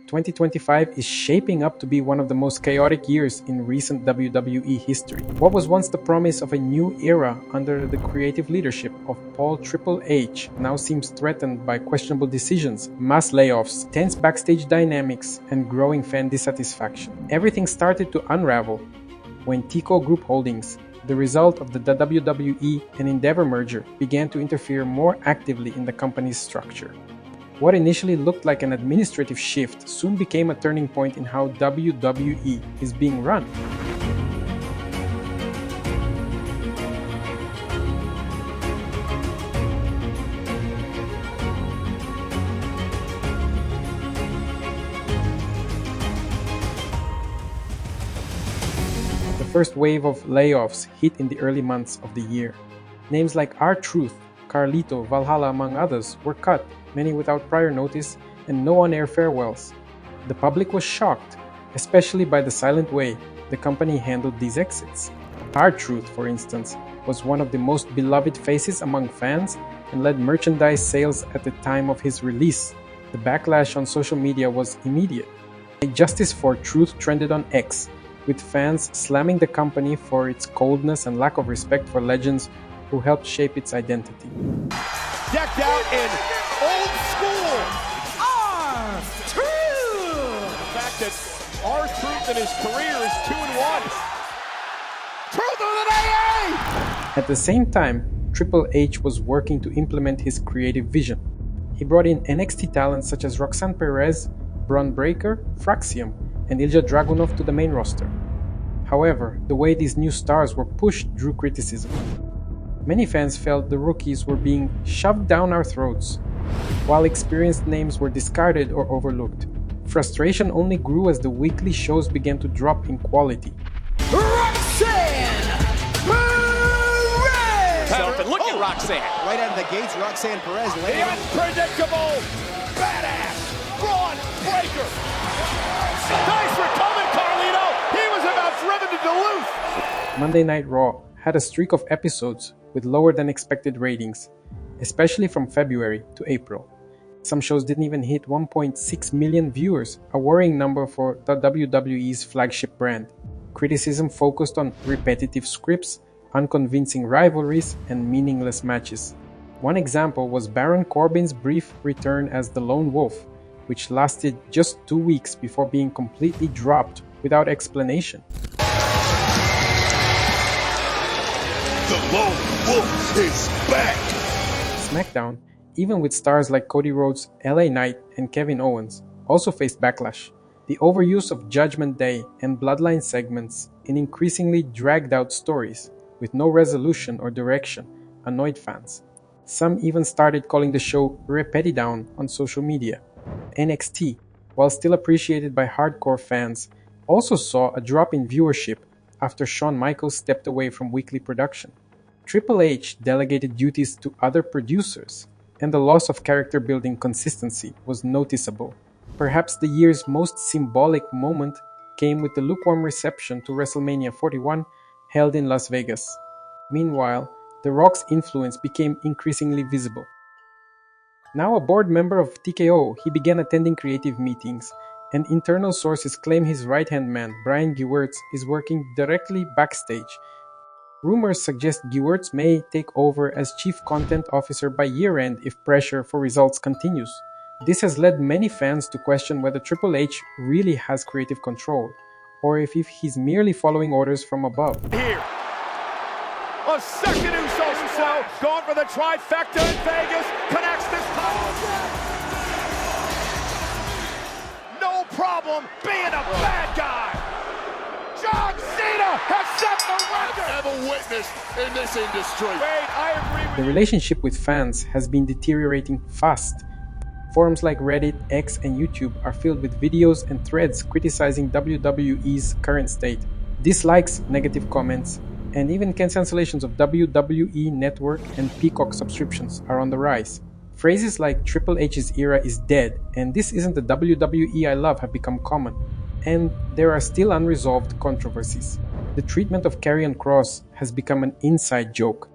2025 is shaping up to be one of the most chaotic years in recent WWE history. What was once the promise of a new era under the creative leadership of Paul Triple H now seems threatened by questionable decisions, mass layoffs, tense backstage dynamics, and growing fan dissatisfaction. Everything started to unravel when Tico Group Holdings, the result of the WWE and Endeavor merger, began to interfere more actively in the company's structure. What initially looked like an administrative shift soon became a turning point in how WWE is being run. The first wave of layoffs hit in the early months of the year. Names like R-Truth, Carlito, Valhalla, among others, were cut, many without prior notice and no on-air farewells. The public was shocked, especially by the silent way the company handled these exits. R-Truth, for instance, was one of the most beloved faces among fans and led merchandise sales at the time of his release. The backlash on social media was immediate. A Justice for Truth trended on X, with fans slamming the company for its coldness and lack of respect for legends who helped shape its identity. Decked out in old school R-Truth! The fact that R-Truth in his career is 2-1. Truth of the AA! At the same time, Triple H was working to implement his creative vision. He brought in NXT talents such as Roxanne Perez, Bron Breakker, Fraxium, and Ilja Dragunov to the main roster. However, the way these new stars were pushed drew criticism. Many fans felt the rookies were being shoved down our throats, while experienced names were discarded or overlooked. Frustration only grew as the weekly shows began to drop in quality. Roxanne Perez! Look at Roxanne. Right out of the gates, Roxanne Perez. The unpredictable, badass, Braun Breaker. Nice for coming, Carlito. He was about driven to Duluth. Monday Night Raw had a streak of episodes with lower than expected ratings, especially from February to April. Some shows didn't even hit 1.6 million viewers, a worrying number for the WWE's flagship brand. Criticism focused on repetitive scripts, unconvincing rivalries, and meaningless matches. One example was Baron Corbin's brief return as the Lone Wolf, which lasted just 2 weeks before being completely dropped without explanation. The Lone Wolf is back! SmackDown, even with stars like Cody Rhodes, LA Knight, and Kevin Owens, also faced backlash. The overuse of Judgment Day and Bloodline segments in increasingly dragged-out stories, with no resolution or direction, annoyed fans. Some even started calling the show Repetidown on social media. NXT, while still appreciated by hardcore fans, also saw a drop in viewership after Shawn Michaels stepped away from weekly production. Triple H delegated duties to other producers, and the loss of character-building consistency was noticeable. Perhaps the year's most symbolic moment came with the lukewarm reception to WrestleMania 41 held in Las Vegas. Meanwhile, The Rock's influence became increasingly visible. Now a board member of TKO, he began attending creative meetings, and internal sources claim his right-hand man, Brian Gewirtz, is working directly backstage. Rumors suggest Gewirtz may take over as chief content officer by year-end if pressure for results continues. This has led many fans to question whether Triple H really has creative control, or if he's merely following orders from above. Here, a second Uso, going for the trifecta in Vegas, connects this time. No problem being a bad guy. John Cena has set the record. I've never witnessed in this industry. Wait, I agree with The relationship with fans has been deteriorating fast. Forums like Reddit, X, and YouTube are filled with videos and threads criticizing WWE's current state. Dislikes, negative comments, and even cancellations of WWE Network and Peacock subscriptions are on the rise. Phrases like Triple H's era is dead and this isn't the WWE I love have become common. And there are still unresolved controversies. The treatment of Karrion Kross has become an inside joke.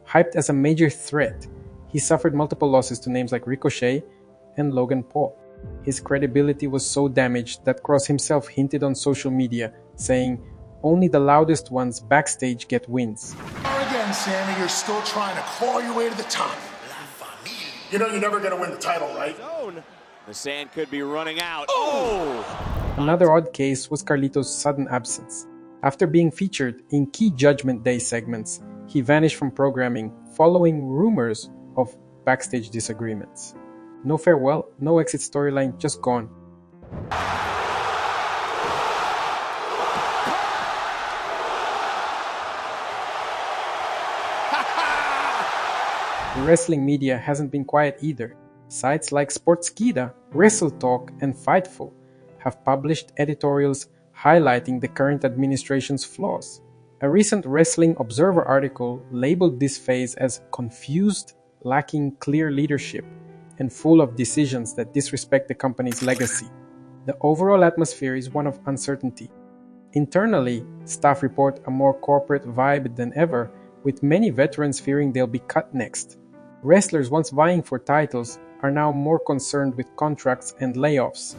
Hyped as a major threat, he suffered multiple losses to names like Ricochet and Logan Paul. His credibility was so damaged that Cross himself hinted on social media, saying, "Only the loudest ones backstage get wins." Again, Sammy, you're still trying to claw your way to the top. You know you're never going to win the title, right? The sand could be running out. Oh! Another odd case was Carlito's sudden absence. After being featured in key Judgment Day segments, he vanished from programming following rumors of backstage disagreements. No farewell, no exit storyline, just gone. The wrestling media hasn't been quiet either. Sites like Sportskeeda, WrestleTalk, and Fightful have published editorials highlighting the current administration's flaws. A recent Wrestling Observer article labeled this phase as confused, lacking clear leadership, and full of decisions that disrespect the company's legacy. The overall atmosphere is one of uncertainty. Internally, staff report a more corporate vibe than ever, with many veterans fearing they'll be cut next. Wrestlers once vying for titles are now more concerned with contracts and layoffs.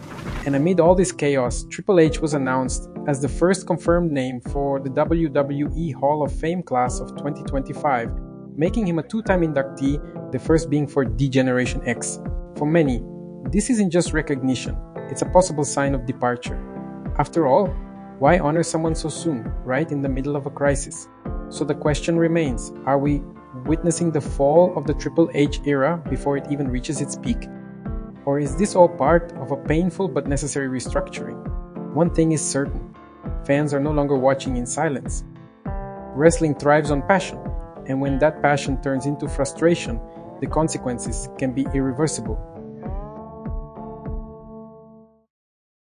And amid all this chaos, Triple H was announced as the first confirmed name for the WWE Hall of Fame class of 2025, making him a two-time inductee, the first being for D-Generation X. For many, this isn't just recognition, it's a possible sign of departure. After all, why honor someone so soon, right in the middle of a crisis? So the question remains, are we witnessing the fall of the Triple H era before it even reaches its peak? Or is this all part of a painful but necessary restructuring? One thing is certain, fans are no longer watching in silence. Wrestling thrives on passion, and when that passion turns into frustration, the consequences can be irreversible.